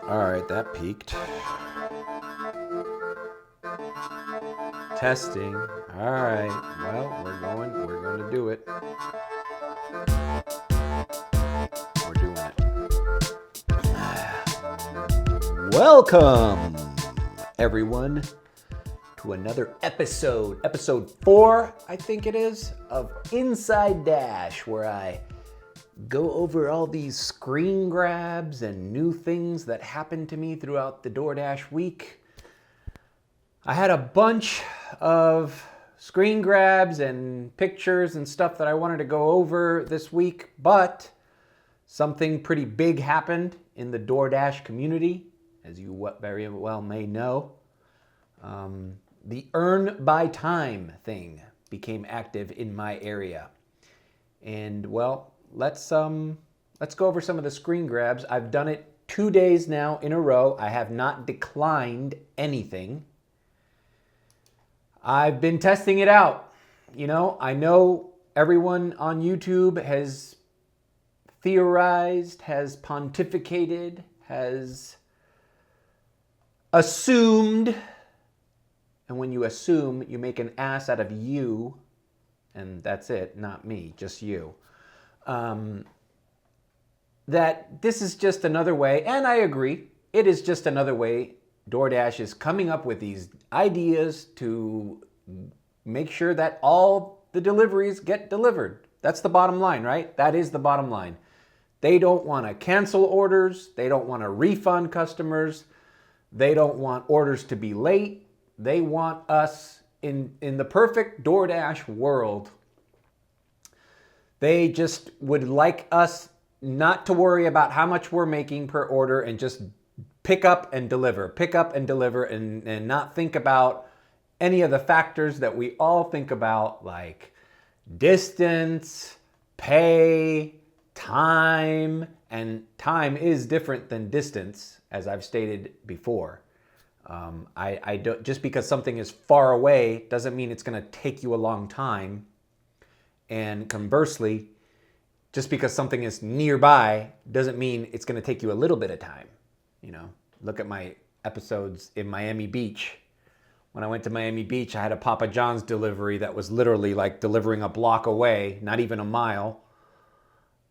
All right, that peaked. Testing. All right. Well, we're going to do it. We're doing it. Welcome, everyone, to another episode 4, I think it is, of Inside Dash, where I go over all these screen grabs and new things that happened to me throughout the DoorDash week. I had a bunch of screen grabs and pictures and stuff that I wanted to go over this week, but something pretty big happened in the DoorDash community, as you very well may know. The Earn by Time thing became active in my area. And well, let's go over some of the screen grabs. I've done it 2 days now in a row. I have not declined anything. I've been testing it out. You know, I know everyone on YouTube has theorized, has pontificated, has assumed. And when you assume, you make an ass out of you. And that's it, not me, just you. That this is just another way, and I agree, it is just another way DoorDash is coming up with these ideas to make sure that all the deliveries get delivered. That's the bottom line, right? That is the bottom line. They don't want to cancel orders. They don't want to refund customers. They don't want orders to be late. They want us in the perfect DoorDash world. They just would like us not to worry about how much we're making per order and just pick up and deliver and not think about any of the factors that we all think about, like distance, pay, time, and time is different than distance, as I've stated before. I don't, just because something is far away doesn't mean it's going to take you a long time. And conversely, just because something is nearby doesn't mean it's going to take you a little bit of time. You know, look at my episodes in Miami Beach. When I went to Miami Beach, I had a Papa John's delivery that was literally like delivering a block away, not even a mile.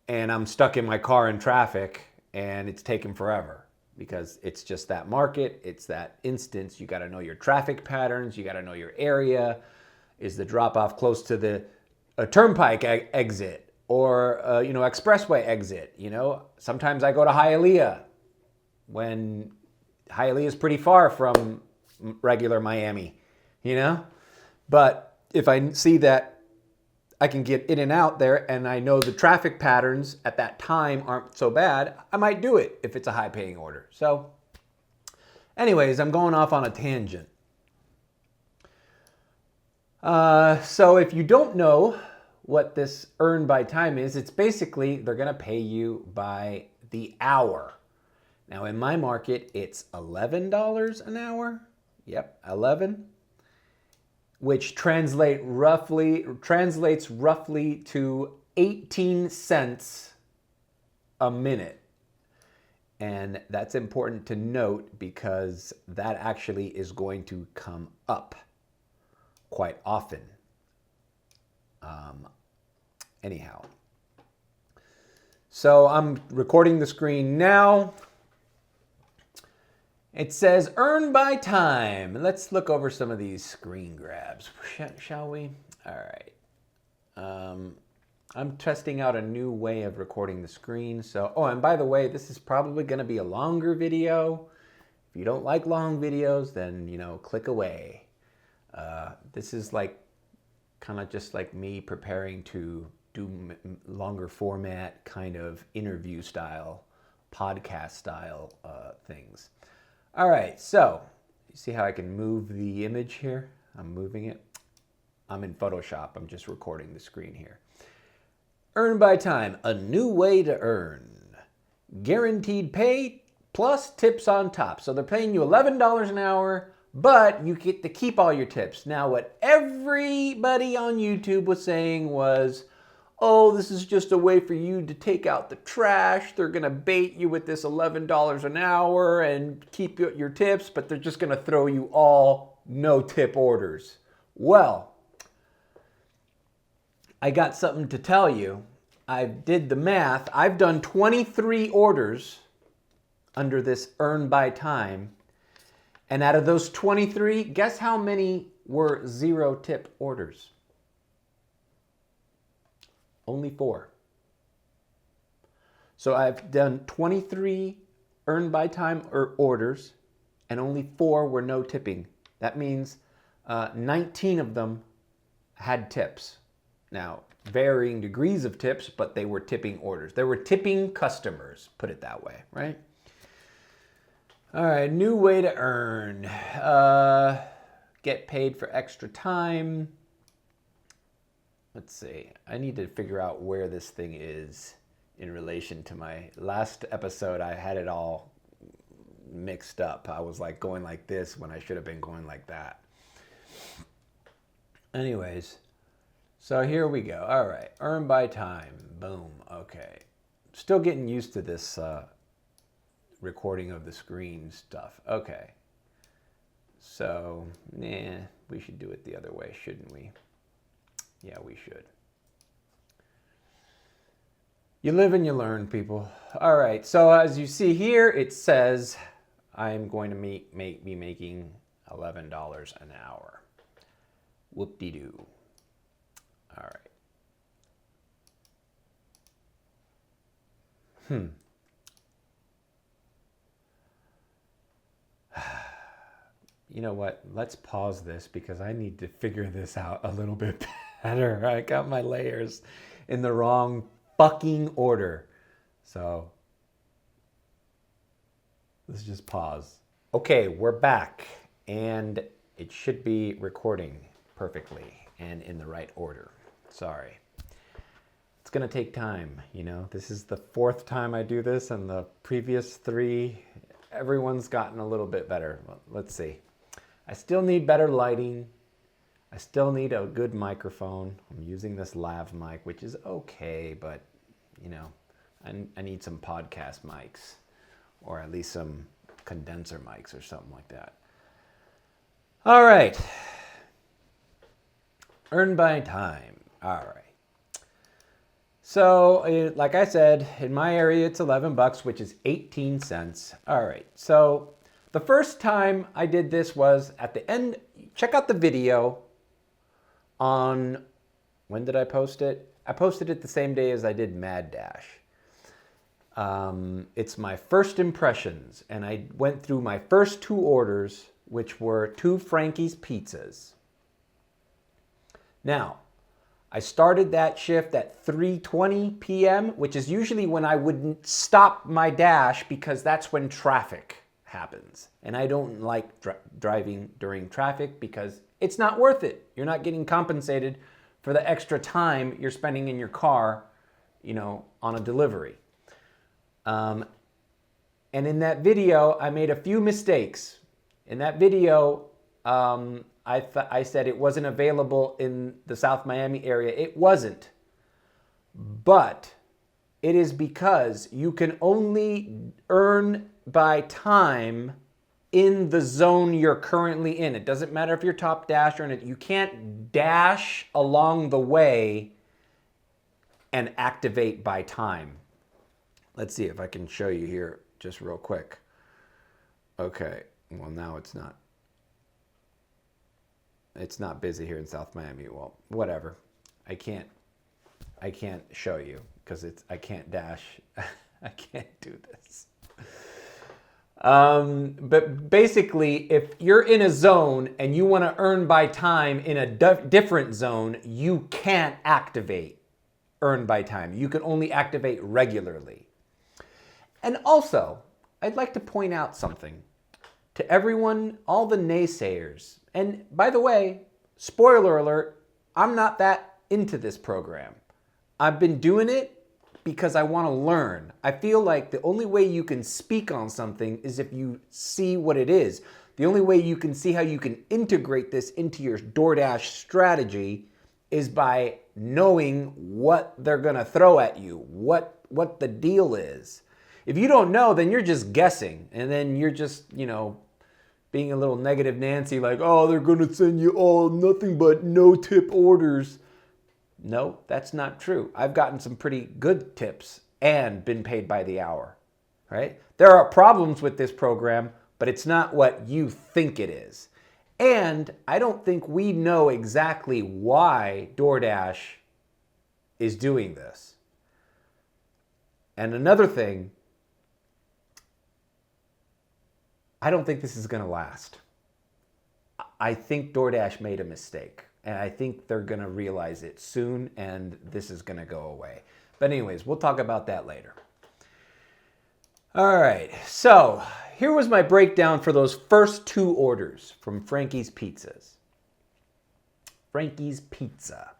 And I'm stuck in my car in traffic, and it's taken forever because it's just that market. It's that instance. You got to know your traffic patterns. You got to know your area. Is the drop-off close to a turnpike exit or expressway exit? You know, sometimes I go to Hialeah when Hialeah is pretty far from regular Miami, you know? But if I see that I can get in and out there and I know the traffic patterns at that time aren't so bad, I might do it if it's a high paying order. So anyways, I'm going off on a tangent. So if you don't know what this Earn by Time is, it's basically they're going to pay you by the hour. Now in my market, it's $11 an hour. Yep, 11, which translates roughly to 18 cents a minute. And that's important to note because that actually is going to come up quite often. Anyhow, so I'm recording the screen now. It says Earn by Time. Let's look over some of these screen grabs, shall we? All right. I'm testing out a new way of recording the screen. So, and by the way, this is probably going to be a longer video. If you don't like long videos, then, click away. This is like kind of just like me preparing to do longer format kind of interview style, podcast style things. All right, so you see how I can move the image here? I'm moving it. I'm in Photoshop. I'm just recording the screen here. Earn by Time, a new way to earn. Guaranteed pay plus tips on top. So they're paying you $11 an hour, but you get to keep all your tips. Now, what everybody on YouTube was saying was, oh, this is just a way for you to take out the trash. They're going to bait you with this $11 an hour and keep your tips, but they're just going to throw you all no tip orders. Well, I got something to tell you. I did the math. I've done 23 orders under this earn by time. And out of those 23, guess how many were 0 tip orders? Only 4. So I've done 23 earn by time orders, and only 4 were no tipping. That means 19 of them had tips. Now, varying degrees of tips, but they were tipping orders. They were tipping customers, put it that way, right? All right, new way to earn. Get paid for extra time. Let's see. I need to figure out where this thing is in relation to my last episode. I had it all mixed up. I was like going like this when I should have been going like that. Anyways, so here we go. All right, earn by time. Boom. Okay. Still getting used to this recording of the screen stuff. Okay. So, we should do it the other way, shouldn't we? Yeah, we should. You live and you learn, people. All right, so as you see here, it says I'm going to be making $11 an hour. Whoop-de-doo. All right. You know what? Let's pause this because I need to figure this out a little bit better. I got my layers in the wrong fucking order. So let's just pause. Okay, we're back and it should be recording perfectly and in the right order. Sorry. It's gonna take time, you know. This is the 4th time I do this, and the previous 3, everyone's gotten a little bit better. Let's see. I still need better lighting. I still need a good microphone. I'm using this lav mic, which is okay, but you know, I need some podcast mics, or at least some condenser mics or something like that. All right. Earn by time. All right. So, like I said, in my area, it's $11, which is 18 cents. All right. So the first time I did this was at the end. Check out the video on, when did I post it? I posted it the same day as I did Mad Dash. It's my first impressions, and I went through my first 2 orders, which were 2 Frankie's pizzas. Now, I started that shift at 3:20 p.m., which is usually when I wouldn't stop my dash because that's when traffic happens. And I don't like driving during traffic because it's not worth it. You're not getting compensated for the extra time you're spending in your car, you know, on a delivery. And in that video, I made a few mistakes. In that video, I said it wasn't available in the South Miami area. It wasn't. But it is because you can only earn by time in the zone you're currently in. It doesn't matter if you're top dash or not. You can't dash along the way and activate by time. Let's see if I can show you here just real quick. Okay, well now it's not. It's not busy here in South Miami. Well, whatever. I can't show you because I can't dash. I can't do this. But basically, if you're in a zone and you want to earn by time in a different zone, you can't activate earn by time. You can only activate regularly. And also, I'd like to point out something to everyone, all the naysayers. And by the way, spoiler alert, I'm not that into this program. I've been doing it because I want to learn. I feel like the only way you can speak on something is if you see what it is. The only way you can see how you can integrate this into your DoorDash strategy is by knowing what they're going to throw at you, what the deal is. If you don't know, then you're just guessing, and then you're just, being a little negative Nancy, like, oh, they're going to send you all nothing but no tip orders. No, that's not true. I've gotten some pretty good tips and been paid by the hour, right? There are problems with this program, but it's not what you think it is. And I don't think we know exactly why DoorDash is doing this. And another thing, I don't think this is going to last. I think DoorDash made a mistake, and I think they're going to realize it soon, and this is going to go away. But anyways, we'll talk about that later. All right, so here was my breakdown for those first 2 orders from Frankie's Pizzas. Frankie's Pizza.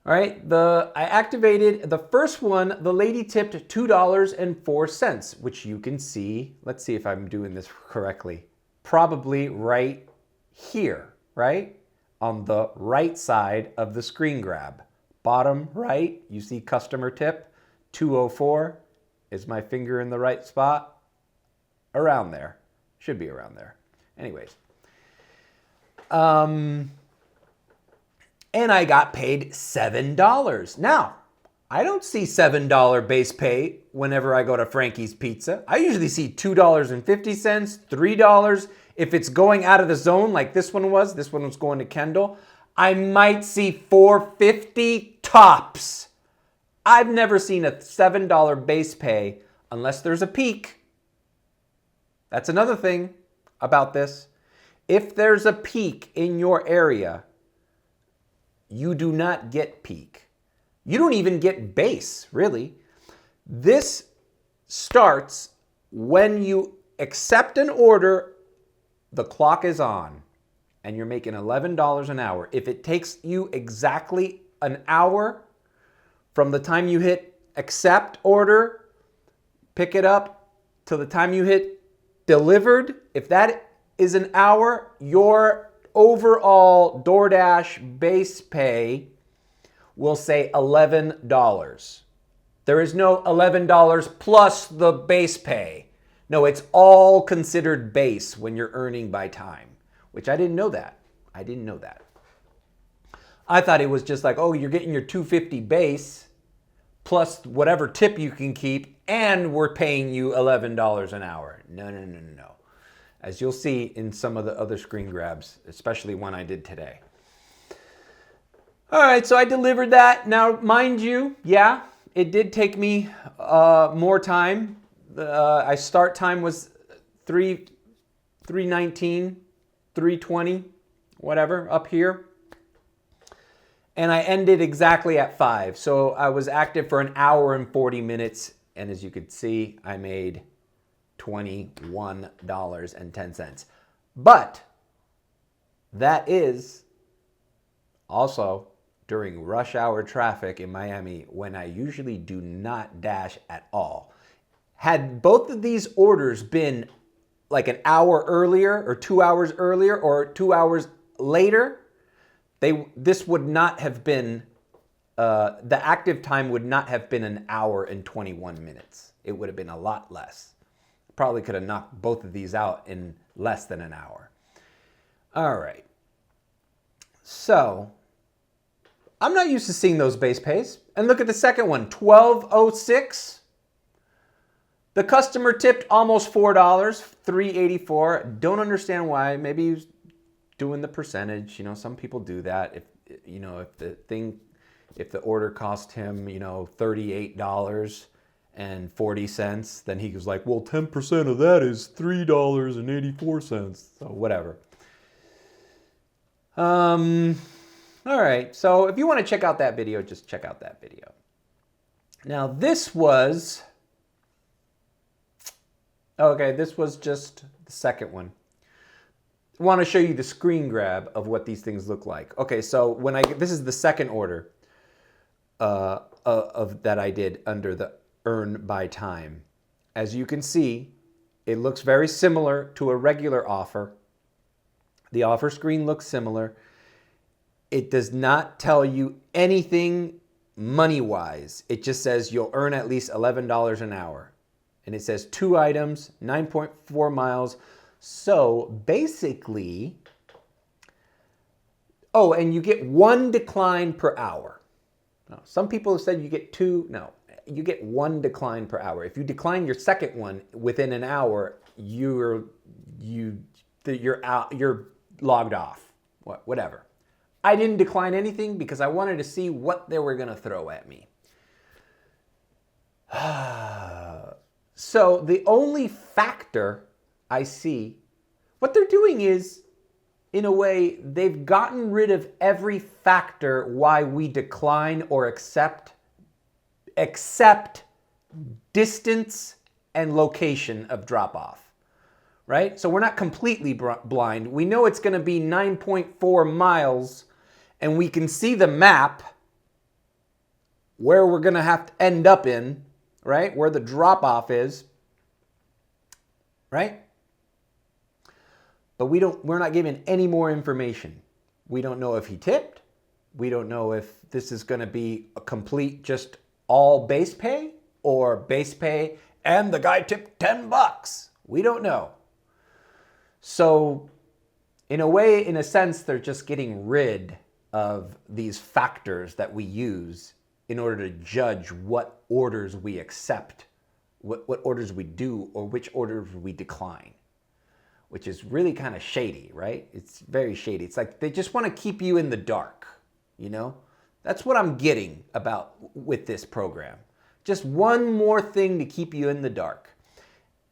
All right, I activated the first one. The lady tipped $2.04, which you can see. Let's see if I'm doing this correctly. Probably right here, right? On the right side of the screen grab. Bottom right, you see customer tip, $2.04. Is my finger in the right spot? Around there. Should be around there. Anyways. And I got paid $7. Now, I don't see $7 base pay whenever I go to Frankie's Pizza. I usually see $2.50, $3. If it's going out of the zone like this one was going to Kendall, I might see $4.50 tops. I've never seen a $7 base pay unless there's a peak. That's another thing about this. If there's a peak in your area, you do not get peak. You don't even get base, really. This starts when you accept an order, the clock is on, and you're making $11 an hour. If it takes you exactly an hour from the time you hit accept order, pick it up, till the time you hit delivered, if that is an hour, your overall DoorDash base pay will say $11. There is no $11 plus the base pay. No, it's all considered base when you're earning by time, which I didn't know that. I thought it was just like, oh, you're getting your $2.50 base plus whatever tip you can keep, and we're paying you $11 an hour. No. As you'll see in some of the other screen grabs, especially one I did today. All right, so I delivered that. Now, mind you, yeah, it did take me more time. I start time was 3:19, 3:20, whatever, up here. And I ended exactly at 5. So I was active for an hour and 40 minutes. And as you could see, I made $21.10. But that is also during rush hour traffic in Miami, when I usually do not dash at all. Had both of these orders been like an hour earlier or 2 hours earlier or 2 hours later, this would not have been, the active time would not have been an hour and 21 minutes. It would have been a lot less. Probably could have knocked both of these out in less than an hour. All right. So, I'm not used to seeing those base pays. And look at the second one, $12.06. The customer tipped almost $4, $3.84. Don't understand why. Maybe he was doing the percentage. Some people do that. If the order cost him, $38.40, then he was like, well, 10% of that is $3.84. So whatever. All right. So if you want to check out that video, just check out that video. Now this was just the second one. I want to show you the screen grab of what these things look like. Okay, so this is the second order that I did under the earn by time. As you can see, it looks very similar to a regular offer. The offer screen looks similar. It does not tell you anything money-wise. It just says you'll earn at least $11 an hour. And it says 2 items, 9.4 miles. So basically, oh, and you get 1 decline per hour. Now, some people have said you get 2. No, you get 1 decline per hour. If you decline your second one within an hour, you're out, you're logged off. Whatever. I didn't decline anything because I wanted to see what they were going to throw at me. So the only factor I see, what they're doing is, in a way, they've gotten rid of every factor why we decline or accept, except distance and location of drop-off. Right? So we're not completely blind. We know it's going to be 9.4 miles, and we can see the map where we're going to have to end up in, right? Where the drop-off is, right? But we're not given any more information. We don't know if he tipped. We don't know if this is going to be a complete just all base pay or base pay and the guy tipped $10. We don't know. So in a way, in a sense, they're just getting rid of these factors that we use in order to judge what orders we accept, what orders we do, or which orders we decline, which is really kind of shady, right? It's very shady. It's like they just want to keep you in the dark, you know? That's what I'm getting about with this program. Just one more thing to keep you in the dark.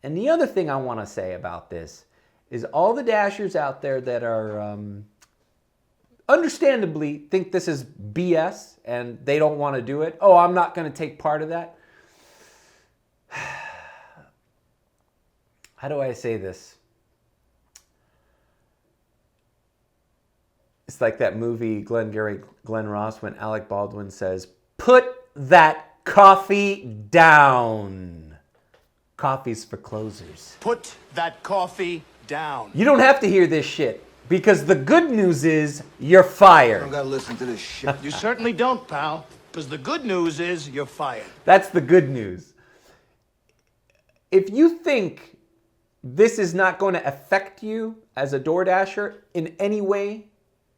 And the other thing I want to say about this is all the Dashers out there that are understandably think this is BS and they don't want to do it. Oh, I'm not going to take part of that. How do I say this? It's like that movie Glengarry Glen Ross when Alec Baldwin says, "Put that coffee down." Coffee's for closers. Put that coffee down. You don't have to hear this shit because the good news is you're fired. I don't gotta listen to this shit. You certainly don't, pal, because the good news is you're fired. That's the good news. If you think this is not going to affect you as a DoorDasher in any way,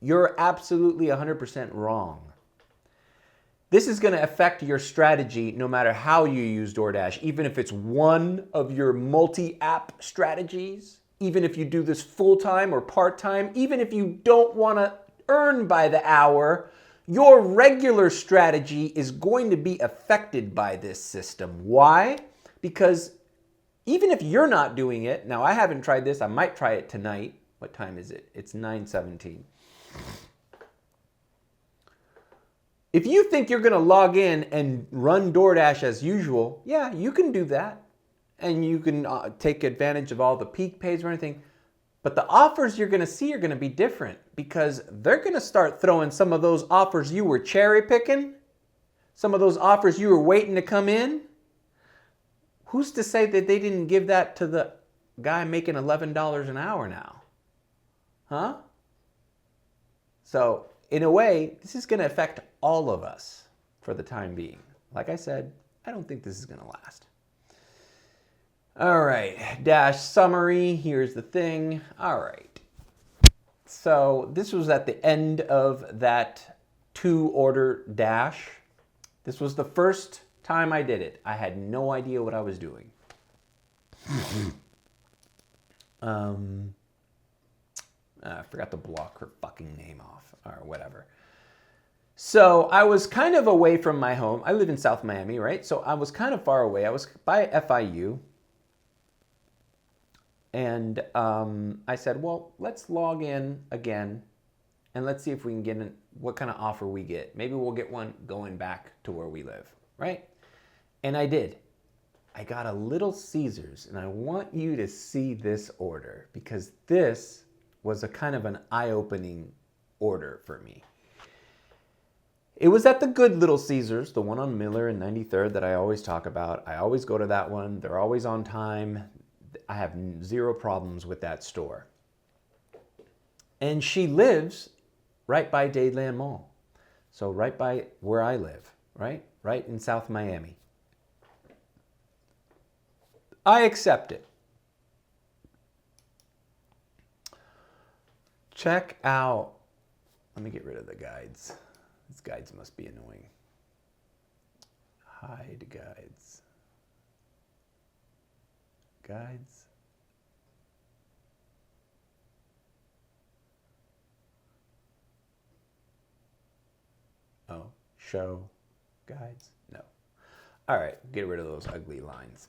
you're absolutely 100% wrong. This is going to affect your strategy no matter how you use DoorDash, even if it's one of your multi-app strategies, even if you do this full-time or part-time, even if you don't want to earn by the hour, your regular strategy is going to be affected by this system. Why? Because even if you're not doing it, now I haven't tried this, I might try it tonight. What time is it? It's 9:17. If you think you're going to log in and run DoorDash as usual, yeah, you can do that. And you can take advantage of all the peak pays or anything. But the offers you're going to see are going to be different because they're going to start throwing some of those offers you were cherry picking, some of those offers you were waiting to come in. Who's to say that they didn't give that to the guy making $11 an hour now? Huh? So, in a way, this is going to affect all of us for the time being. Like I said, I don't think this is going to last. All right, Dash summary. Here's the thing. All right. So this was at the end of that 2-order Dash. This was the first time I did it. I had no idea what I was doing. I forgot to block her fucking name off or whatever. So I was kind of away from my home. I live in South Miami, right? So I was kind of far away. I was by FIU. And I said, well, let's log in again and let's see if we can get what kind of offer we get. Maybe we'll get one going back to where we live, right? And I did. I got a Little Caesars, and I want you to see this order because this was a kind of an eye-opening order for me. It was at the good Little Caesars, the one on Miller and 93rd that I always talk about. I always go to that one. They're always on time. I have zero problems with that store. And she lives right by Dadeland Mall. So right by where I live, right? Right in South Miami. I accept it. Check out, let me get rid of the guides. These guides must be annoying. Hide guides. Guides. Oh, show guides? No. All right, get rid of those ugly lines.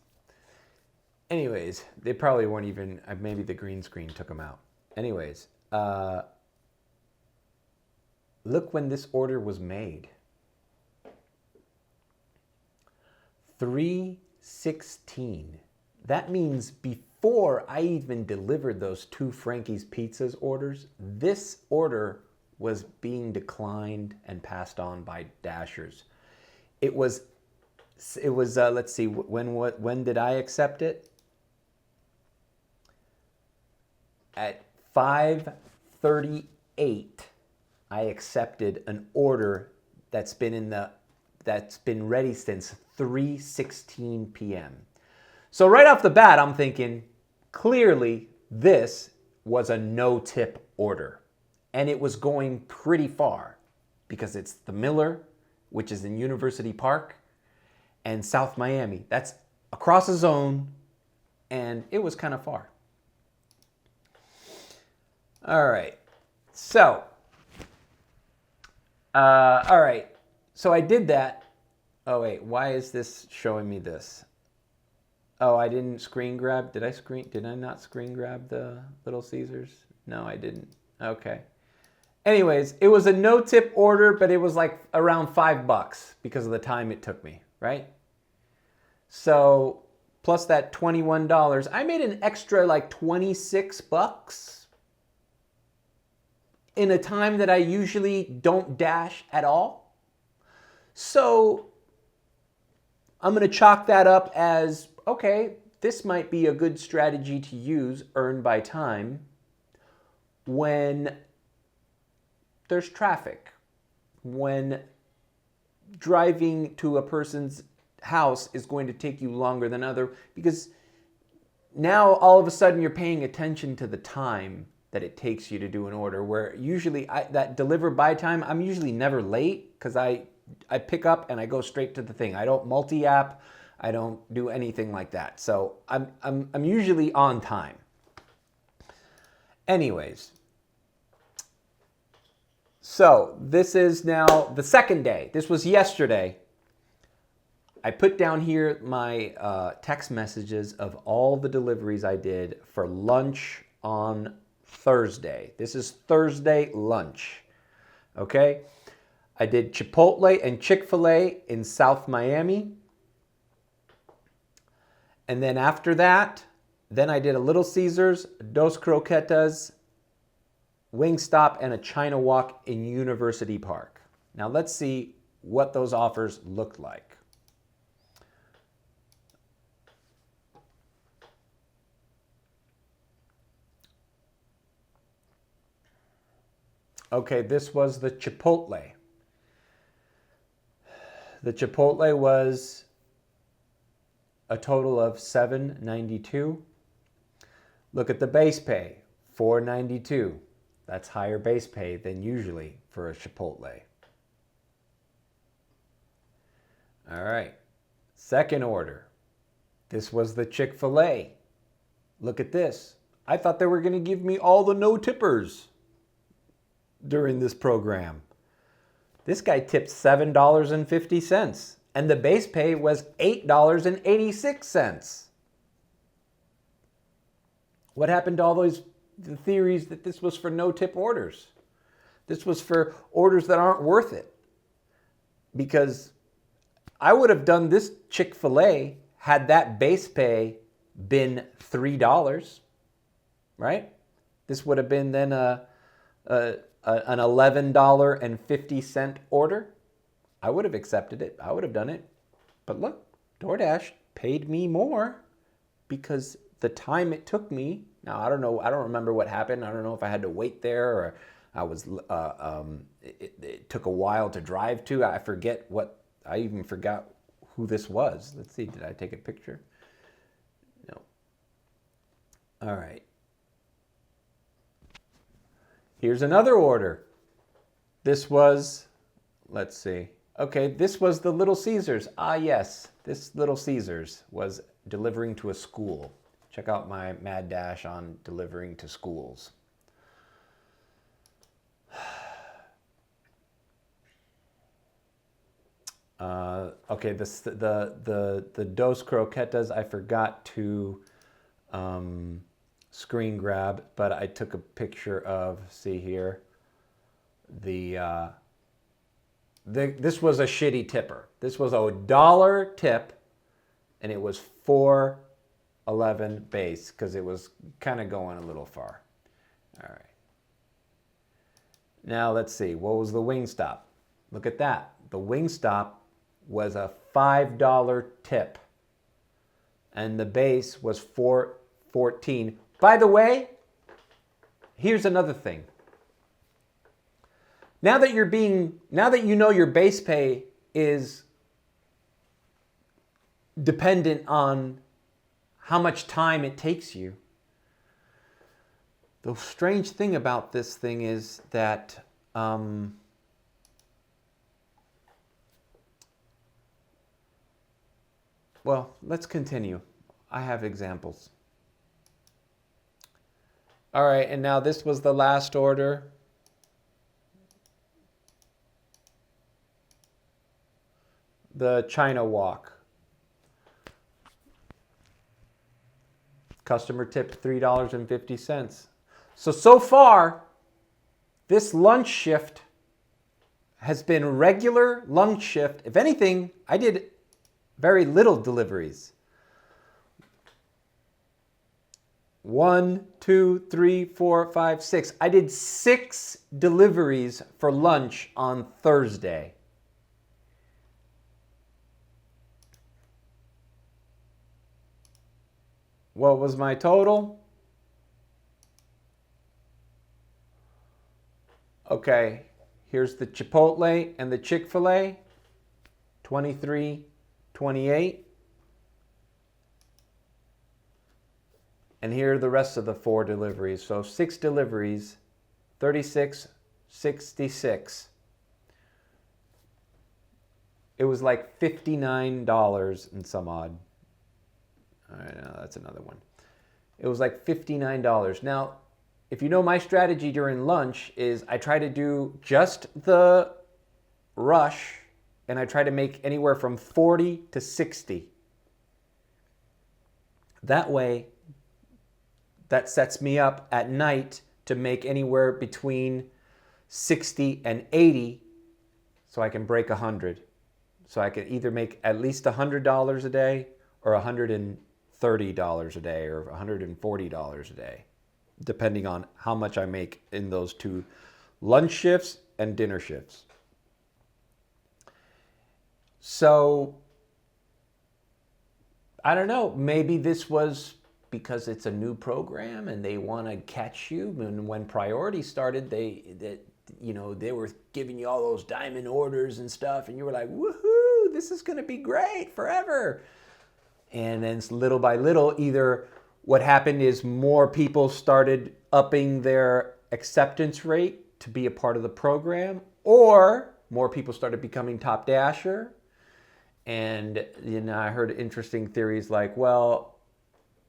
Anyways, they probably weren't even, maybe the green screen took them out. Anyways, look when this order was made. 3/16. That means before I even delivered those 2 Frankie's Pizzas orders, this order was being declined and passed on by Dashers. It was let's see, when did I accept it? At 5:38, I accepted an order that's been ready since 3:16 p.m. So right off the bat, I'm thinking, clearly this was a no-tip order. And it was going pretty far because it's the Miller, which is in University Park, and South Miami. That's across a zone, and it was kind of far. All right. So, all right. So I did that. Oh, wait. Why is this showing me this? Oh, I didn't screen grab. Did I not screen grab the Little Caesars? No, I didn't. Okay. Anyways, it was a no-tip order, but it was like around $5 because of the time it took me, right? So, plus that $21, I made an extra like $26 in a time that I usually don't dash at all. So, I'm going to chalk that up as, okay, this might be a good strategy to use, earn by time, when there's traffic, when driving to a person's house is going to take you longer than other, because now all of a sudden you're paying attention to the time that it takes you to do an order, where usually that deliver by time, I'm usually never late because I pick up and I go straight to the thing. I don't multi-app. I don't do anything like that. So I'm usually on time. Anyways, so this is now the second day. This was yesterday. I put down here my text messages of all the deliveries I did for lunch on Thursday. This is Thursday lunch. Okay? I did Chipotle and Chick-fil-A in South Miami. And then after that, then I did a Little Caesars, Dos Croquetas, Wingstop, and a China Walk in University Park. Now let's see what those offers looked like. Okay, this was the Chipotle. The Chipotle was a total of $7.92. Look at the base pay, $4.92. That's higher base pay than usually for a Chipotle. All right, second order. This was the Chick-fil-A. Look at this. I thought they were going to give me all the no-tippers during this program. This guy tipped $7.50, and the base pay was $8.86. What happened to all the theories that this was for no-tip orders? This was for orders that aren't worth it. Because I would have done this Chick-fil-A had that base pay been $3, right? This would have been then an $11.50 order. I would have accepted it. I would have done it. But look, DoorDash paid me more because the time it took me. Now, I don't know. I don't remember what happened. I don't know if I had to wait there or It took a while to drive to. I even forgot who this was. Let's see, did I take a picture? No. All right. Here's another order. This was, let's see. Okay, this was the Little Caesars. Ah, yes, this Little Caesars was delivering to a school. Check out my mad dash on delivering to schools. Okay, the Dos Croquetas I forgot to screen grab, but I took a picture of, see here, this was a shitty tipper. This was a $1 tip, and it was $4.11 base because it was kind of going a little far. All right. Now let's see. What was the Wingstop? Look at that. The Wingstop was a $5 tip, and the base was $4.14. By the way, here's another thing. Now that you know your base pay is dependent on how much time it takes you, the strange thing about this thing is that well, let's continue. I have examples. All right, and now this was the last order. The China Walk. Customer tip $3.50. So far, this lunch shift has been regular lunch shift. If anything, I did very little deliveries. 1, 2, 3, 4, 5, 6. I did 6 deliveries for lunch on Thursday. What was my total? Okay, here's the Chipotle and the Chick-fil-A, $23.28. And here are the rest of the 4 deliveries. So 6 deliveries, $36.66. It was like $59 and some odd. All right, now that's another one. It was like $59. Now, if you know my strategy during lunch is I try to do just the rush, and I try to make anywhere from 40 to 60. That way, that sets me up at night to make anywhere between 60 and 80 so I can break 100. So I can either make at least $100 a day or $130 a day or $140 a day, depending on how much I make in those 2 lunch shifts and dinner shifts. So, I don't know, maybe this was because it's a new program and they want to catch you. And when Priority started, they were giving you all those diamond orders and stuff, and you were like, woohoo, this is going to be great forever. And then little by little, either what happened is more people started upping their acceptance rate to be a part of the program, or more people started becoming Top Dasher. And I heard interesting theories like, well,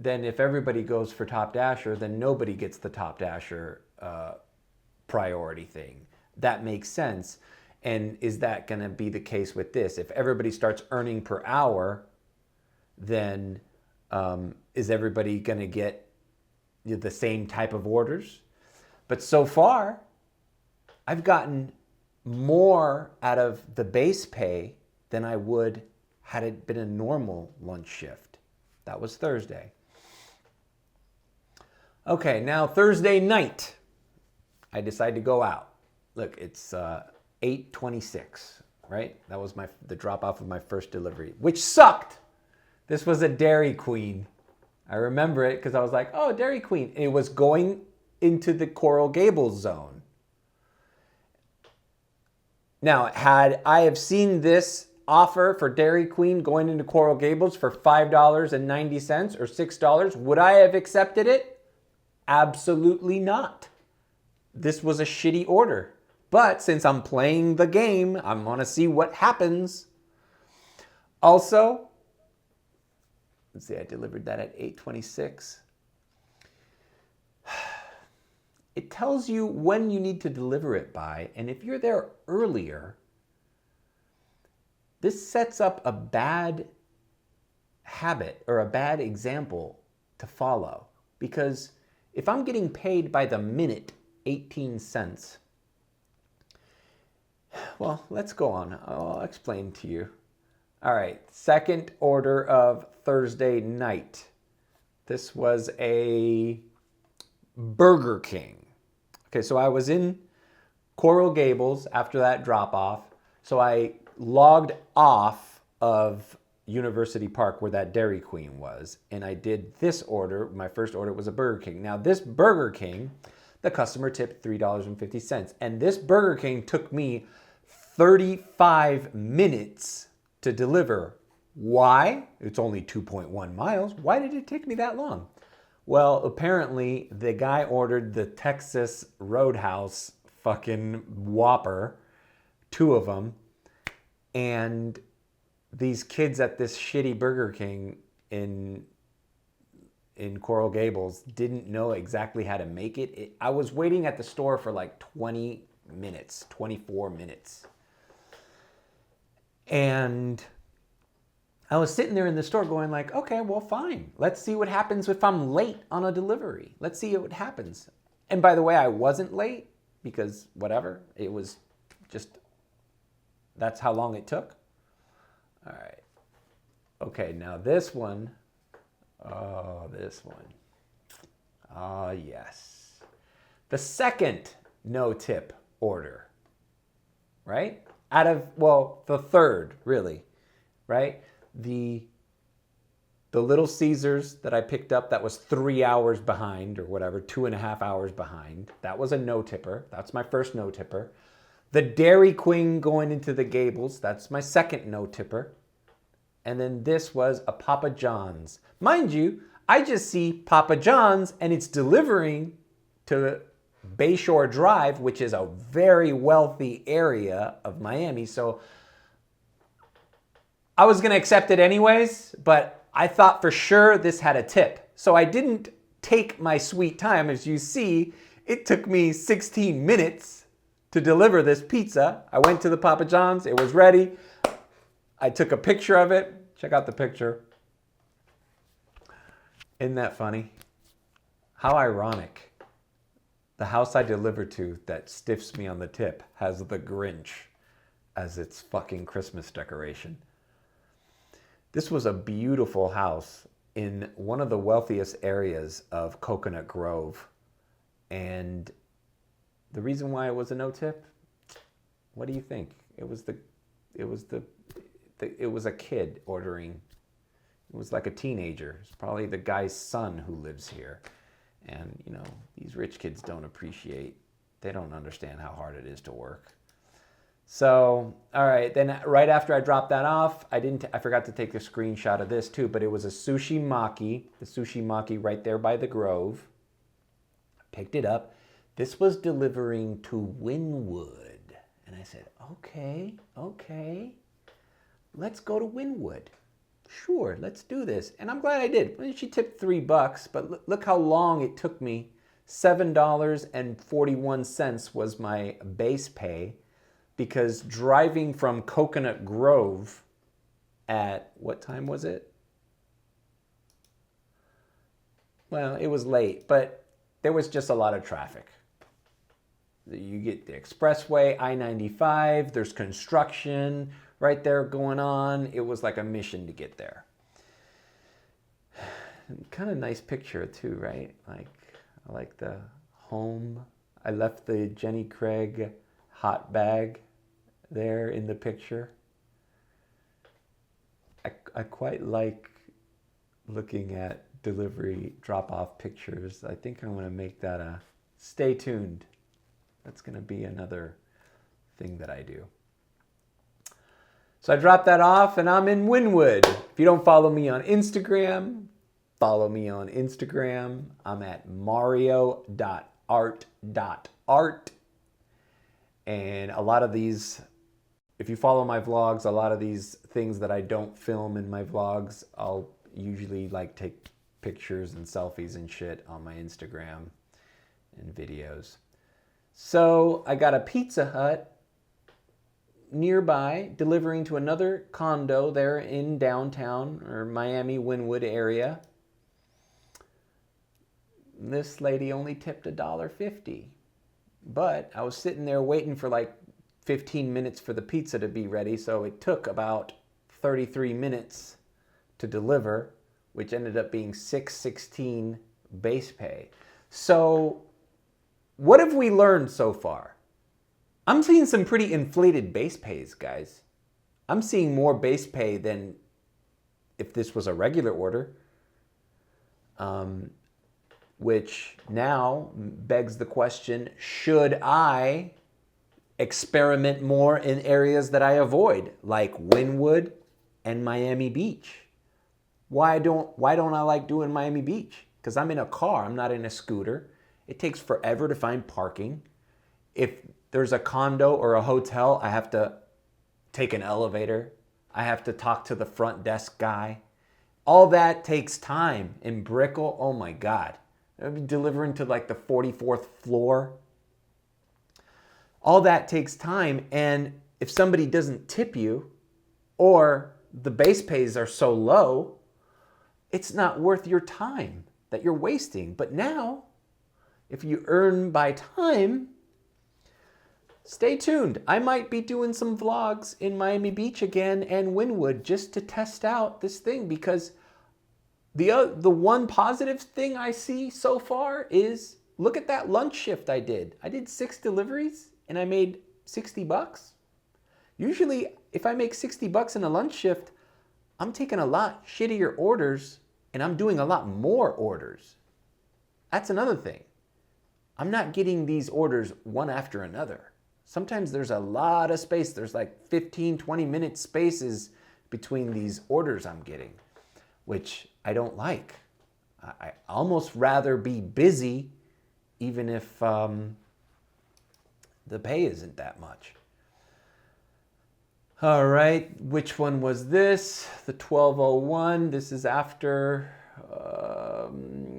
then if everybody goes for Top Dasher, then nobody gets the Top Dasher priority thing. That makes sense. And is that going to be the case with this? If everybody starts earning per hour, then is everybody going to get the same type of orders? But so far, I've gotten more out of the base pay than I would had it been a normal lunch shift. That was Thursday. Okay, now Thursday night, I decide to go out. Look, it's 8:26, right? That was the drop off of my first delivery, which sucked. This was a Dairy Queen. I remember it because I was like, oh, Dairy Queen. It was going into the Coral Gables zone. Now, had I have seen this offer for Dairy Queen going into Coral Gables for $5.90 or $6, would I have accepted it? Absolutely not. This was a shitty order. But since I'm playing the game, I'm going to see what happens. Also, let's see, I delivered that at 8:26. It tells you when you need to deliver it by, and if you're there earlier, this sets up a bad habit or a bad example to follow. Because if I'm getting paid by the minute 18 cents, well, let's go on. I'll explain to you. All right, second order of Thursday night. This was a Burger King. Okay, so I was in Coral Gables after that drop-off. So I logged off of University Park where that Dairy Queen was, and I did this order. My first order was a Burger King. Now, this Burger King, the customer tipped $3.50, and this Burger King took me 35 minutes to deliver. Why? It's only 2.1 miles. Why did it take me that long? Well, apparently the guy ordered the Texas Roadhouse fucking Whopper, 2 of them, and these kids at this shitty Burger King in Coral Gables didn't know exactly how to make it. I was waiting at the store for like 20 minutes, 24 minutes. And I was sitting there in the store going like, okay, well, fine. Let's see what happens if I'm late on a delivery. Let's see what happens. And by the way, I wasn't late because whatever. It was just, that's how long it took. All right. Okay, now this one. Oh, this one. Oh, yes. The second no tip order, right? Out of, well, the third, really, right? The Little Caesars that I picked up that was 3 hours behind or whatever, 2.5 hours behind. That was a no tipper. That's my first no tipper. The Dairy Queen going into the Gables. That's my second no tipper. And then this was a Papa John's. Mind you, I just see Papa John's and it's delivering to Bayshore Drive, which is a very wealthy area of Miami. So I was going to accept it anyways, but I thought for sure this had a tip. So I didn't take my sweet time. As you see, it took me 16 minutes to deliver this pizza. I went to the Papa John's. It was ready. I took a picture of it. Check out the picture. Isn't that funny? How ironic. The house I delivered to that stiffs me on the tip has the Grinch as its fucking Christmas decoration. This was a beautiful house in one of the wealthiest areas of Coconut Grove. And the reason why it was a no tip, what do you think? It was a kid ordering. It was like a teenager. It's probably the guy's son who lives here. And, you know, these rich kids don't appreciate, they don't understand how hard it is to work. So, all right, then right after I dropped that off, I forgot to take a screenshot of this too, but it was a Sushi Maki, the Sushi Maki right there by the Grove. I picked it up. This was delivering to Wynwood. And I said, okay, let's go to Wynwood. Sure, let's do this. And I'm glad I did. She tipped $3, but look how long it took me. $7.41 was my base pay, because driving from Coconut Grove at, what time was it? Well, it was late, but there was just a lot of traffic. You get the expressway, I-95, there's construction right there going on. It was like a mission to get there. Kind of nice picture too, right? Like, I like the home. I left the Jenny Craig hot bag there in the picture. I quite like looking at delivery drop-off pictures. I think I'm going to make that a stay tuned. That's going to be another thing that I do. So I dropped that off and I'm in Wynwood. If you don't follow me on Instagram, follow me on Instagram. I'm at mario.art.art. And a lot of these, if you follow my vlogs, a lot of these things that I don't film in my vlogs, I'll usually like take pictures and selfies and shit on my Instagram and videos. So I got a Pizza Hut nearby delivering to another condo there in downtown or Miami Wynwood area. This lady only tipped $1.50, but I was sitting there waiting for like 15 minutes for the pizza to be ready, so it took about 33 minutes to deliver, which ended up being $6.16 base pay. So what have we learned so far? I'm seeing some pretty inflated base pays, guys. I'm seeing more base pay than if this was a regular order, which now begs the question, should I experiment more in areas that I avoid, like Wynwood and Miami Beach? Why don't I like doing Miami Beach? Because I'm in a car, I'm not in a scooter. It takes forever to find parking. If there's a condo or a hotel, I have to take an elevator. I have to talk to the front desk guy. All that takes time. In Brickell, oh my God. I'll be delivering to like the 44th floor. All that takes time. And if somebody doesn't tip you or the base pays are so low, it's not worth your time that you're wasting. But now, if you earn by time, stay tuned. I might be doing some vlogs in Miami Beach again and Wynwood just to test out this thing, because the one positive thing I see so far is, look at that lunch shift I did. I did 6 deliveries and I made $60. Usually if I make $60 in a lunch shift, I'm taking a lot shittier orders and I'm doing a lot more orders. That's another thing. I'm not getting these orders one after another. Sometimes there's a lot of space. There's like 15, 20-minute spaces between these orders I'm getting, which I don't like. I almost rather be busy even if the pay isn't that much. All right, which one was this? The 1201. This is after,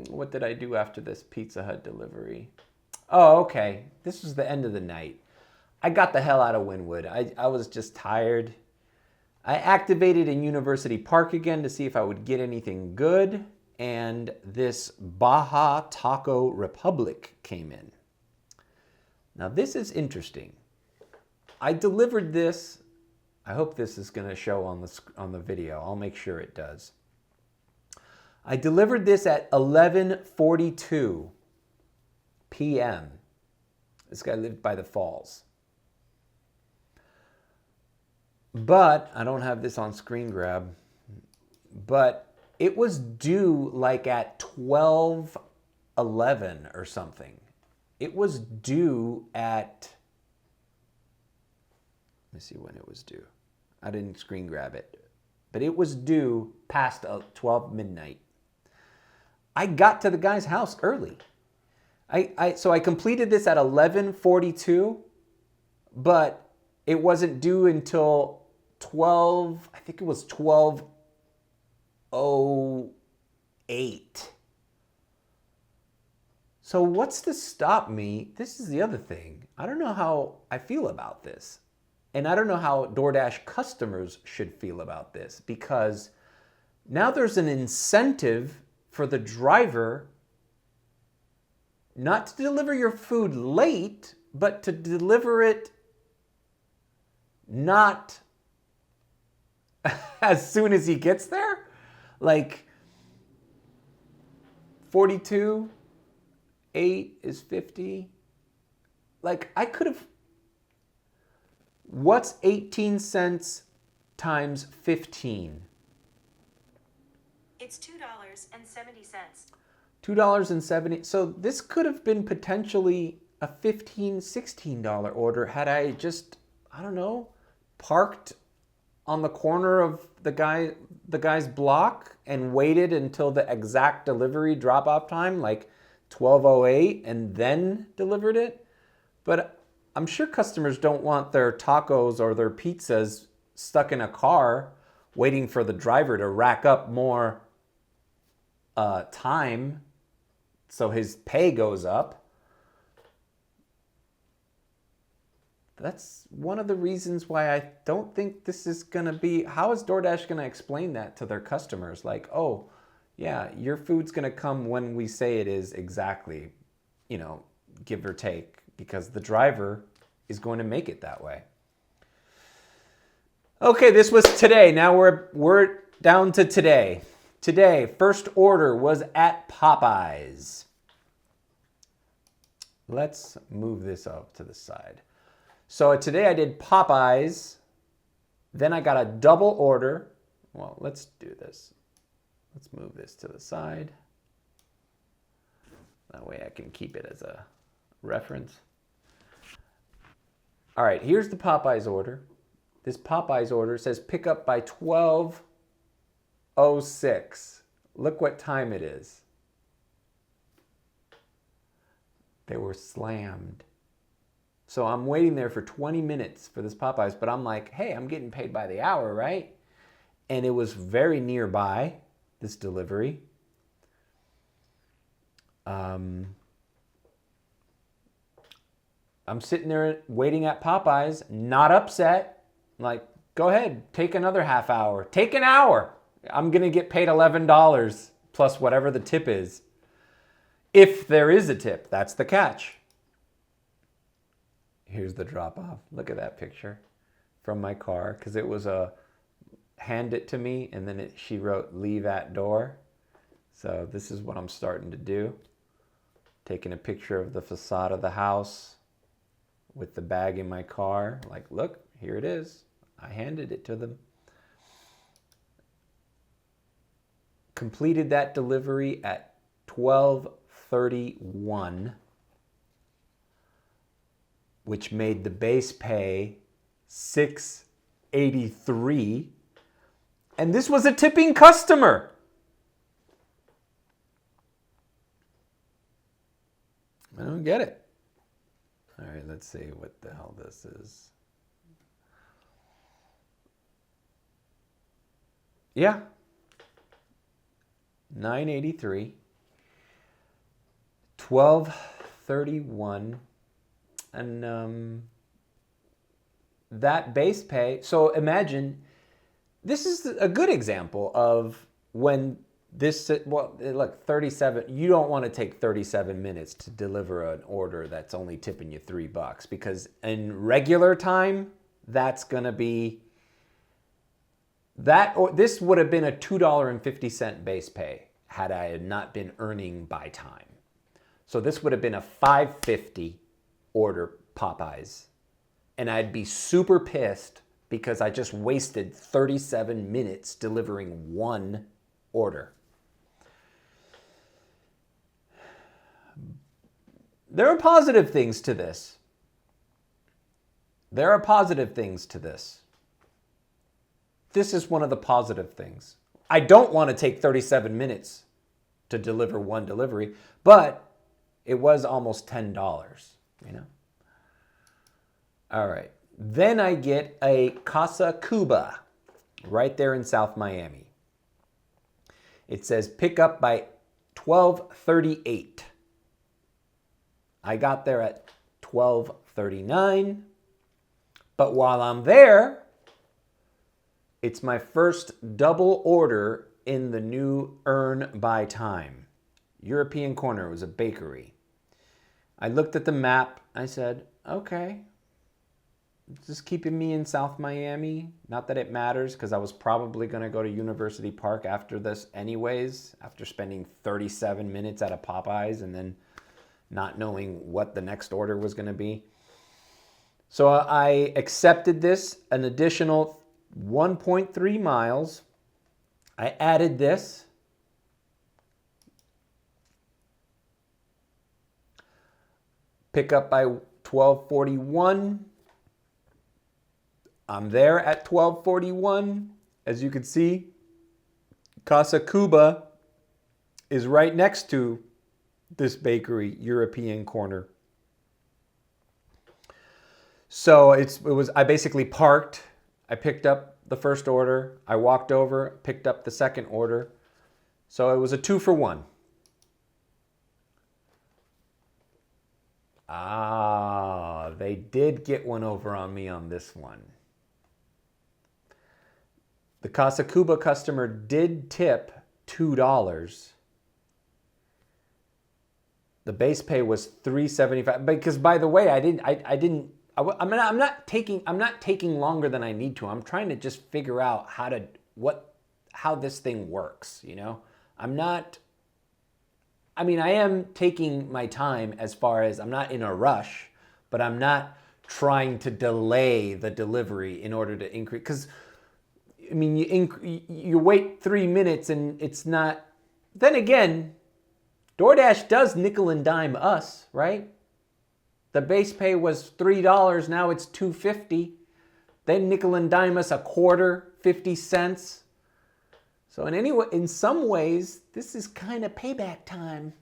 what did I do after this Pizza Hut delivery? Oh, okay. This was the end of the night. I got the hell out of Wynwood. I was just tired. I activated in University Park again to see if I would get anything good, and this Baja Taco Republic came in. Now this is interesting. I delivered this. I hope this is going to show on the video. I'll make sure it does. I delivered this at 11:42 p.m. This guy lived by the falls. But I don't have this on screen grab. But it was due like at 12:11 or something. It was due at, let me see when it was due. I didn't screen grab it. But it was due past 12 midnight. I got to the guy's house early. So I completed this at 11:42, but it wasn't due until 12, I think it was 12:08. So what's to stop me? This is the other thing. I don't know how I feel about this. And I don't know how DoorDash customers should feel about this, because now there's an incentive for the driver not to deliver your food late, but to deliver it not as soon as he gets there. Like 42, 8 is 50. Like I could have, what's 18 cents times 15? It's $2.70. $2.70. So this could have been potentially a $15, $16 order had I just, I don't know, parked on the corner of the guy's block and waited until the exact delivery drop-off time, like 12:08, and then delivered it. But I'm sure customers don't want their tacos or their pizzas stuck in a car waiting for the driver to rack up more time so his pay goes up. That's one of the reasons why I don't think this is going to be... How is DoorDash going to explain that to their customers? Like, oh, yeah, your food's going to come when we say it is exactly, give or take, because the driver is going to make it that way. Okay, this was today. Now we're down to today. Today, first order was at Popeyes. Let's move this up to the side. So today I did Popeyes. Then I got a double order. Well, let's do this. Let's move this to the side. That way I can keep it as a reference. All right, here's the Popeyes order. This Popeyes order says pick up by 12:06. Look what time it is. They were slammed. So I'm waiting there for 20 minutes for this Popeyes, but I'm like, hey, I'm getting paid by the hour, right? And it was very nearby, this delivery. I'm sitting there waiting at Popeyes, not upset. Like, go ahead, take another half hour. Take an hour. I'm going to get paid $11 plus whatever the tip is. If there is a tip, that's the catch. Here's the drop off. Look at that picture from my car, because it was a hand it to me, and then she wrote leave at door. So this is what I'm starting to do. Taking a picture of the facade of the house with the bag in my car. Like, look, here it is. I handed it to them. Completed that delivery at 12:31. Which made the base pay $6.83. And this was a tipping customer. I don't get it. All right, let's see what the hell this is. Yeah. $9.83. 12:31. And that base pay, so imagine, this is a good example of when this, well, look, 37, you don't want to take 37 minutes to deliver an order that's only tipping you $3, because in regular time, that's going to be, this would have been a $2.50 base pay had I not been earning by time. So this would have been a $5.50 order Popeyes, and I'd be super pissed because I just wasted 37 minutes delivering one order. There are positive things to this. There are positive things to this. This is one of the positive things. I don't want to take 37 minutes to deliver one delivery, but it was almost $10. All right. Then I get a Casa Cuba right there in South Miami. It says pick up by 12:38. I got there at 12:39. But while I'm there, it's my first double order in the new Earn by Time. European Corner was a bakery. I looked at the map. I said, okay, just keeping me in South Miami. Not that it matters, because I was probably going to go to University Park after this anyways, after spending 37 minutes at a Popeyes and then not knowing what the next order was going to be. So I accepted this, an additional 1.3 miles. I added this. Pick up by 12:41. I'm there at 12:41. As you can see, Casa Cuba is right next to this bakery, European Corner. So I basically parked. I picked up the first order. I walked over, picked up the second order. So it was a 2-for-1. Ah, they did get one over on me on this one. The Casa Cuba customer did tip $2. The base pay was $3.75. Because by the way, I'm not taking longer than I need to. I'm trying to just figure out how this thing works, you know? I am taking my time as far as I'm not in a rush, but I'm not trying to delay the delivery in order to increase. Because, you wait 3 minutes and it's not. Then again, DoorDash does nickel and dime us, right? The base pay was $3, now it's $2.50. They nickel and dime us a quarter, 50 cents. So in some ways, this is kind of payback time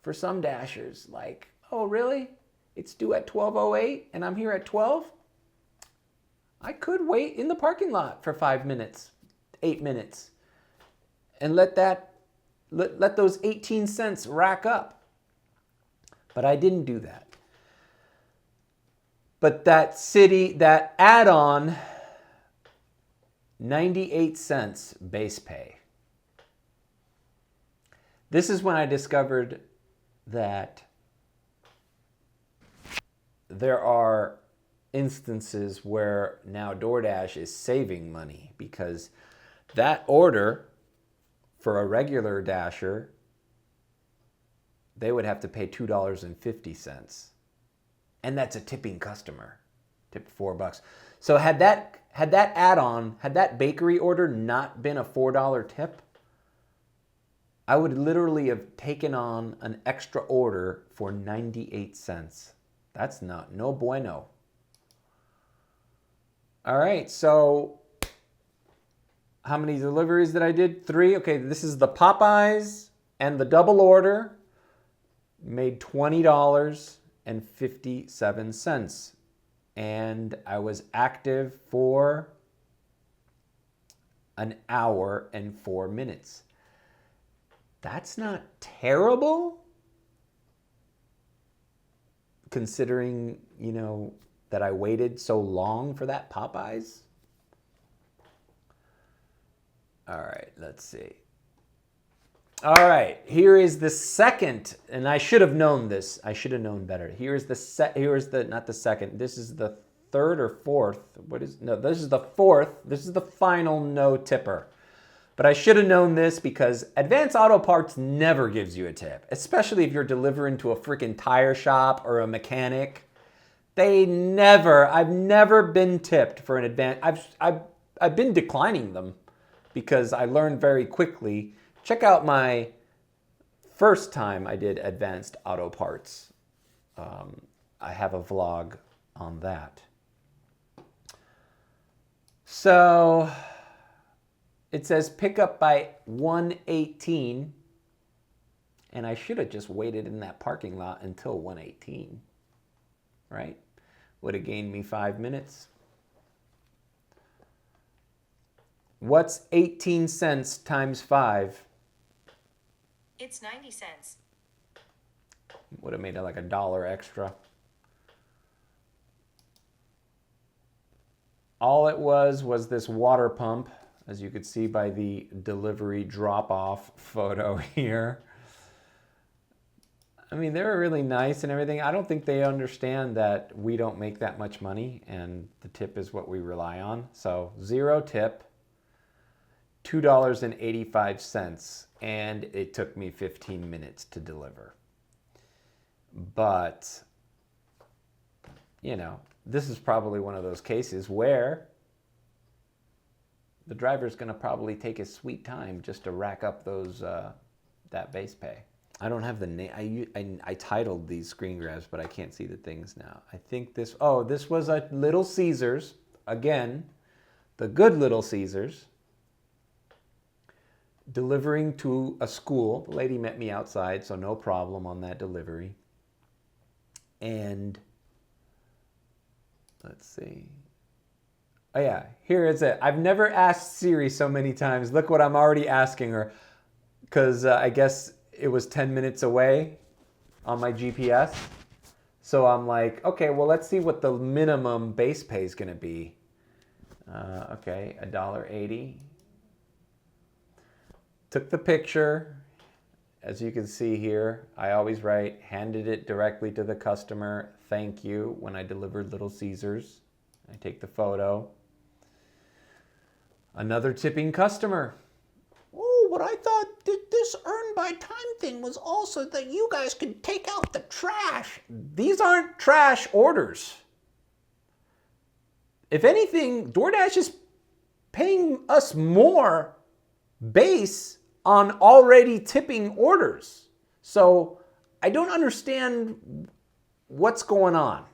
for some Dashers. Like, oh really? It's due at 12:08 and I'm here at 12? I could wait in the parking lot for 5 minutes, 8 minutes, and let those 18 cents rack up. But I didn't do that. But that add-on, 98 cents base pay. This is when I discovered that there are instances where now DoorDash is saving money, because that order for a regular Dasher, they would have to pay $2.50. And that's a tipping customer. Tip $4. So had that add-on, had that bakery order not been a $4 tip, I would literally have taken on an extra order for 98 cents. That's no bueno. All right, so how many deliveries did I did? 3. Okay, this is the Popeyes and the double order. Made $20.57. And I was active for an hour and 4 minutes. That's not terrible, considering, that I waited so long for that Popeyes. All right, let's see. All right, here is the second, and I should have known this. I should have known better. Not the second. This is the third or fourth. This is the fourth. This is the final no tipper. But I should have known this because Advance Auto Parts never gives you a tip, especially if you're delivering to a freaking tire shop or a mechanic. I've never been tipped for an Advance. I've been declining them because I learned very quickly. Check out my first time I did Advanced Auto Parts. I have a vlog on that. So it says pick up by 1:18, and I should have just waited in that parking lot until 1:18, right? Would have gained me 5 minutes. What's 18 cents times 5? It's 90 cents. Would have made it like $1 extra. All it was this water pump, as you could see by the delivery drop-off photo here. I mean, they were really nice and everything. I don't think they understand that we don't make that much money and the tip is what we rely on. So 0 tip, $2.85, and it took me 15 minutes to deliver. But, this is probably one of those cases where the driver's going to probably take his sweet time just to rack up that base pay. I don't have the name. I titled these screen grabs, but I can't see the things now. I think this was a Little Caesars again, the good Little Caesars, delivering to a school. The lady met me outside, so no problem on that delivery. And let's see. Oh yeah, here is it. I've never asked Siri so many times. Look what I'm already asking her, because I guess it was 10 minutes away on my GPS. So I'm like, okay, well, let's see what the minimum base pay is going to be. Okay, $1.80. Took the picture. As you can see here, I always write, handed it directly to the customer. Thank you when I delivered Little Caesars. I take the photo. Another tipping customer. Oh, but I thought that this earn by time thing was also that you guys could take out the trash. These aren't trash orders. If anything, DoorDash is paying us more base on already tipping orders. So I don't understand what's going on.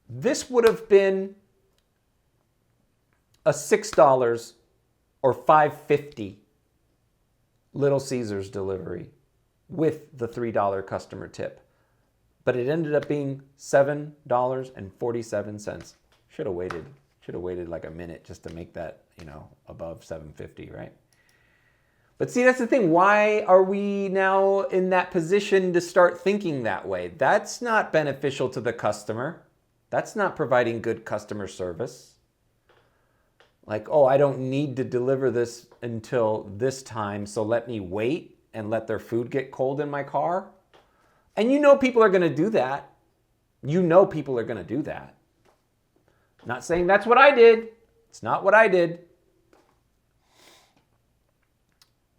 This would have been a $6 or $5.50 Little Caesars delivery with the $3 customer tip. But it ended up being $7.47. Should have waited like a minute just to make that, above $7.50, right? But see, that's the thing. Why are we now in that position to start thinking that way? That's not beneficial to the customer. That's not providing good customer service. Like, oh, I don't need to deliver this until this time, so let me wait and let their food get cold in my car. And people are going to do that. People are going to do that. I'm not saying that's what I did. It's not what I did.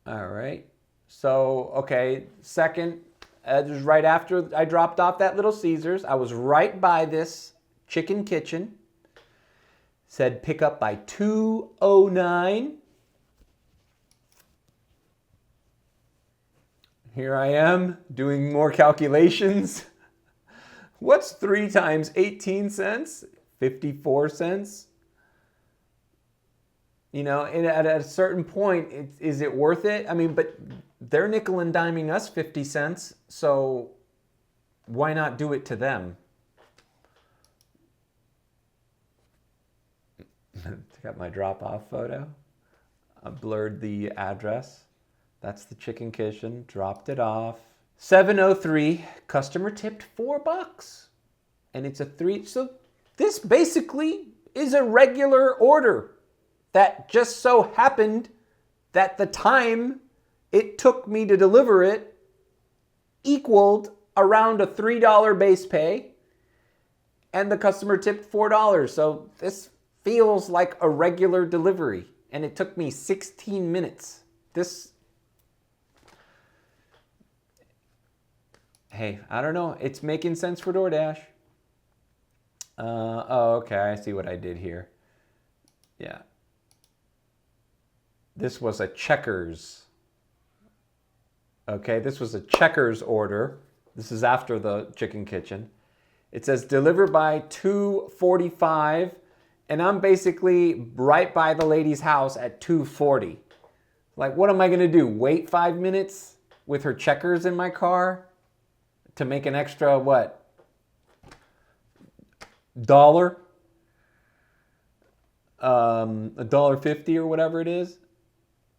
All right. So, okay, second, it was right after I dropped off that Little Caesars. I was right by this chicken kitchen. Said pick up by 2:09. Here I am doing more calculations. What's 3 times 18 cents? 54 cents. And at a certain point, is it worth it? I mean, but they're nickel and diming us 50 cents, so why not do it to them? Got my drop-off photo. I blurred the address. That's the chicken kitchen. Dropped it off. 7:03. Customer tipped $4, and it's a 3. So this basically is a regular order that just so happened that the time it took me to deliver it equaled around a $3 base pay, and the customer tipped $4. So this feels like a regular delivery, and it took me 16 minutes. Hey, I don't know. It's making sense for DoorDash. Okay, I see what I did here. Yeah. This was a Checkers. Okay, this was a Checkers order. This is after the chicken kitchen. It says deliver by 2:45. And I'm basically right by the lady's house at 2:40. Like, what am I going to do? Wait 5 minutes with her Checkers in my car to make an extra, what? $1? $1.50 or whatever it is.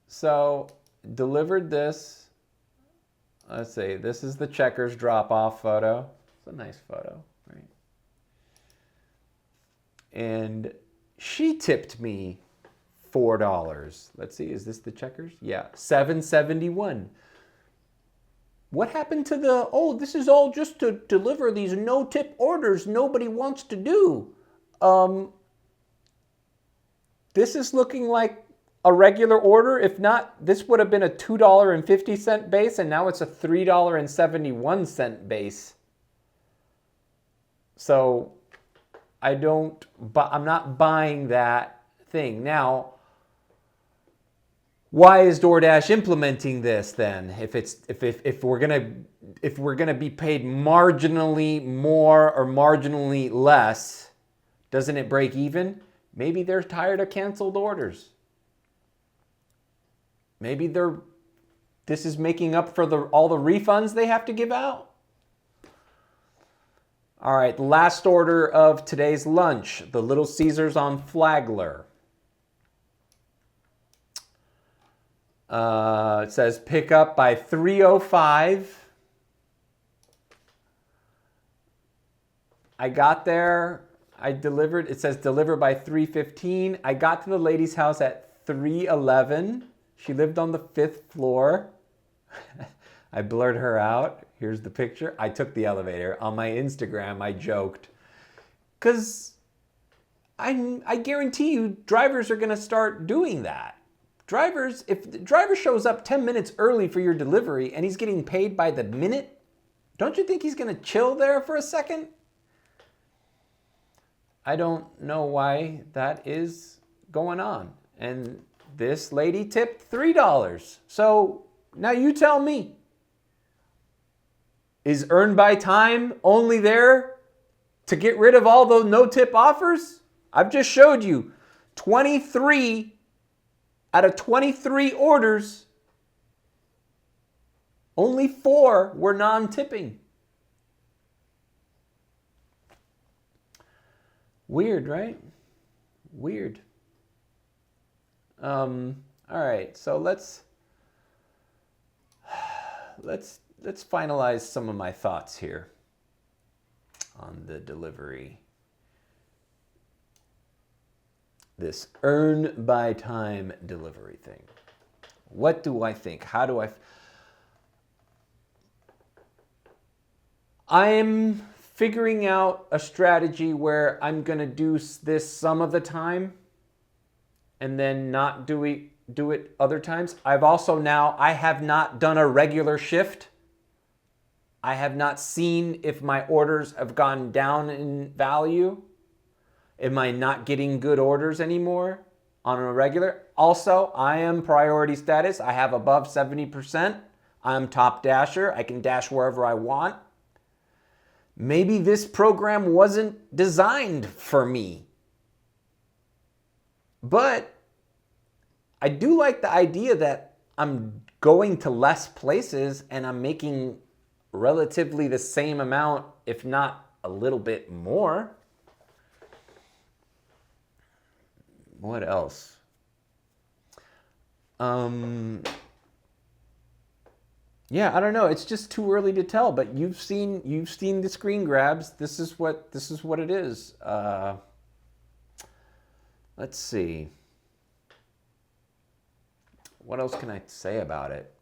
So, delivered this. Let's see. This is the Checkers drop-off photo. It's a nice photo, right? And she tipped me $4. Let's see, is this the Checkers? Yeah, $7.71. What happened to this is all just to deliver these no-tip orders nobody wants to do. This is looking like a regular order. If not, this would have been a $2.50 base, and now it's a $3.71 base. So I'm not buying that thing. Now, why is DoorDash implementing this then? If we're gonna be paid marginally more or marginally less Doesn't it break even? Maybe they're tired of canceled orders. Maybe this is making up for all the refunds they have to give out. All right, the last order of today's lunch, the Little Caesars on Flagler. It says pick up by 3:05. I got there, I delivered, it says deliver by 3:15. I got to the lady's house at 3:11. She lived on the 5th floor. I blurred her out. Here's the picture. I took the elevator. On my Instagram, I joked. Because I guarantee you, drivers are going to start doing that. Drivers, if the driver shows up 10 minutes early for your delivery and he's getting paid by the minute, don't you think he's going to chill there for a second? I don't know why that is going on. And this lady tipped $3. So now you tell me. Is Earn by Time only there to get rid of all those no-tip offers? I've just showed you 23 out of 23 orders, only 4 were non-tipping. Weird, right? Weird. All right, so let's finalize some of my thoughts here on the delivery. This Earn by Time delivery thing. What do I think? How do I'm figuring out a strategy where I'm going to do this some of the time and then not do it other times. I have not done a regular shift. I have not seen if my orders have gone down in value. Am I not getting good orders anymore on a regular? Also, I am priority status. I have above 70%. I'm top dasher. I can dash wherever I want. Maybe this program wasn't designed for me. But I do like the idea that I'm going to less places and I'm making relatively the same amount, if not a little bit more. What else? Yeah, I don't know. It's just too early to tell. But you've seen the screen grabs. This is what it is. Let's see. What else can I say about it?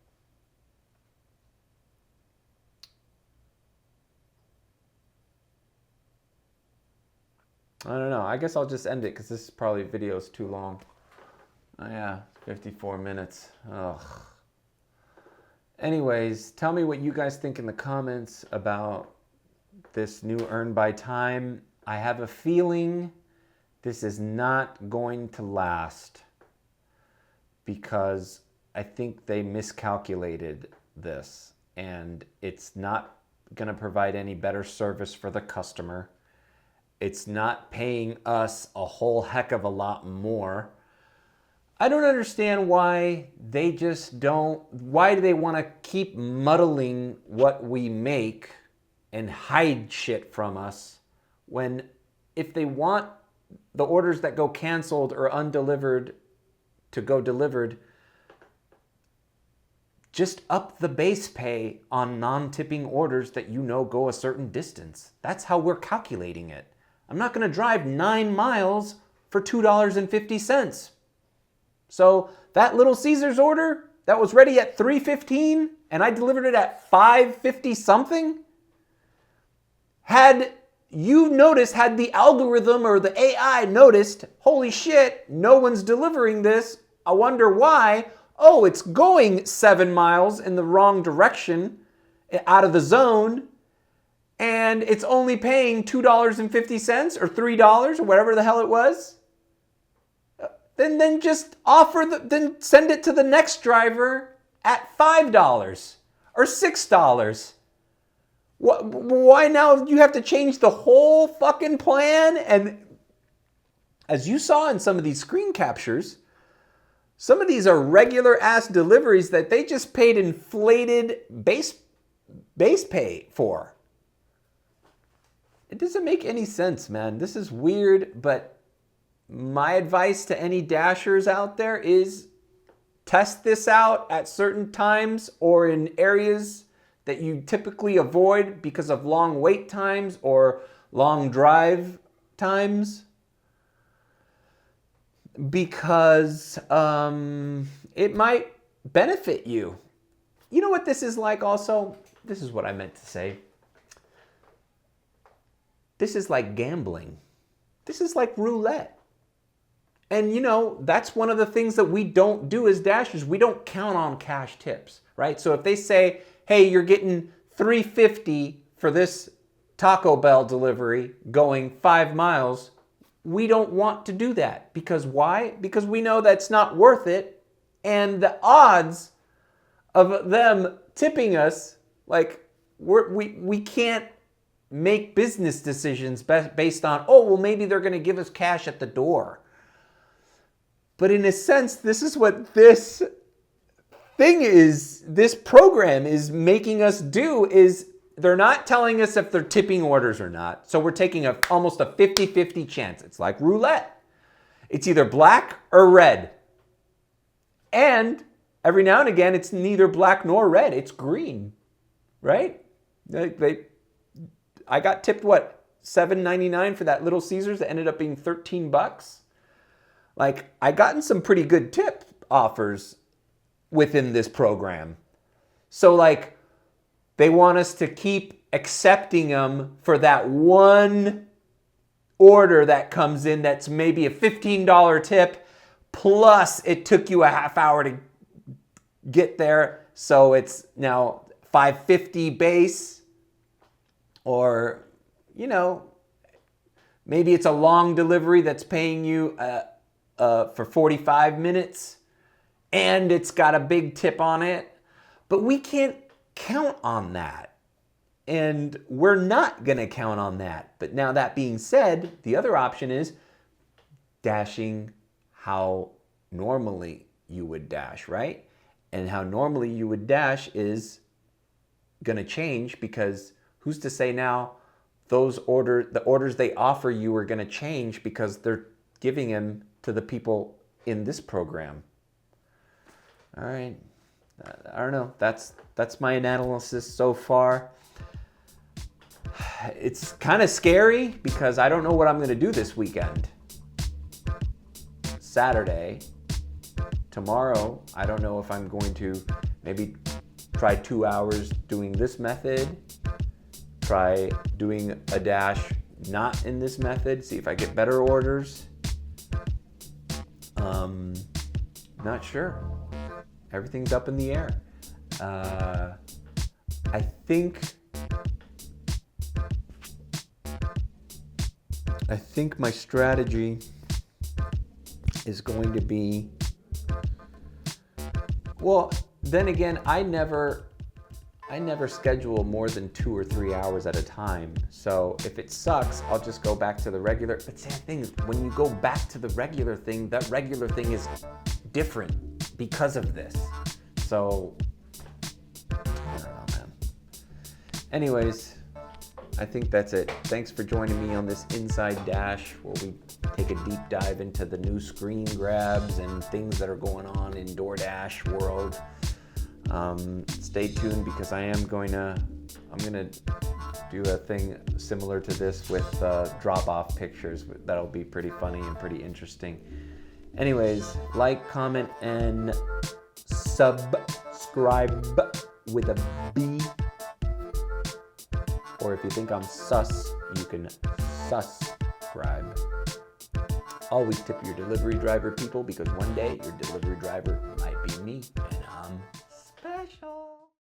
I don't know. I guess I'll just end it because this video is too long. Oh yeah, 54 minutes. Ugh. Anyways, tell me what you guys think in the comments about this new Earn by Time. I have a feeling this is not going to last because I think they miscalculated this and it's not going to provide any better service for the customer. It's not paying us a whole heck of a lot more. I don't understand why they just don't, why do they want to keep muddling what we make and hide shit from us when if they want the orders that go canceled or undelivered to go delivered, just up the base pay on non-tipping orders that you know go a certain distance. That's how we're calculating it. I'm not going to drive 9 miles for $2.50. So that Little Caesars order that was ready at 3:15 and I delivered it at 5:50 something, had the algorithm or the AI noticed, holy shit, no one's delivering this. I wonder why. Oh, it's going 7 miles in the wrong direction out of the zone. And it's only paying $2.50 or $3 or whatever the hell it was. Then just then send it to the next driver at $5 or $6. Why now you have to change the whole fucking plan? And as you saw in some of these screen captures, some of these are regular ass deliveries that they just paid inflated base pay for. It doesn't make any sense, man. This is weird, but my advice to any dashers out there is test this out at certain times or in areas that you typically avoid because of long wait times or long drive times, because it might benefit you. You know what this is like also? This is what I meant to say. This is like gambling. This is like roulette. And you know, that's one of the things that we don't do as dashers. We don't count on cash tips, right? So if they say, hey, you're getting $3.50 for this Taco Bell delivery going 5 miles, we don't want to do that. Because why? Because we know that's not worth it. And the odds of them tipping us, like, we can't make business decisions based on, oh, well, maybe they're going to give us cash at the door. But in a sense, this is what this program is making us do, is they're not telling us if they're tipping orders or not. So we're taking almost a 50-50 chance. It's like roulette. It's either black or red. And every now and again, it's neither black nor red. It's green, right? I got tipped, what, $7.99 for that Little Caesars that ended up being $13. Like, I gotten some pretty good tip offers within this program. So, like, they want us to keep accepting them for that one order that comes in that's maybe a $15 tip, plus it took you a half hour to get there. So it's now $5.50 base. Or, you know, maybe it's a long delivery that's paying you for 45 minutes and it's got a big tip on it. But we can't count on that. And we're not going to count on that. But now that being said, the other option is dashing how normally you would dash, right? And how normally you would dash is going to change, because who's to say now the orders they offer you are going to change because they're giving them to the people in this program. All right. I don't know. That's my analysis so far. It's kind of scary because I don't know what I'm going to do this weekend. Saturday. Tomorrow, I don't know if I'm going to maybe try 2 hours doing this method. Try doing a dash not in this method, see if I get better orders. Not sure. Everything's up in the air. I think my strategy is going to be, well, then again, I never schedule more than 2 or 3 hours at a time. So if it sucks, I'll just go back to the regular. But the thing is, when you go back to the regular thing, that regular thing is different because of this. So, I don't know, man. Anyways, I think that's it. Thanks for joining me on this Inside Dash, where we take a deep dive into the new screen grabs and things that are going on in DoorDash world. Stay tuned, because I'm gonna do a thing similar to this with drop-off pictures. That'll be pretty funny and pretty interesting. Anyways, like, comment, and subscribe with a B. Or if you think I'm sus, you can subscribe. Always tip your delivery driver, people, because one day your delivery driver might be me, and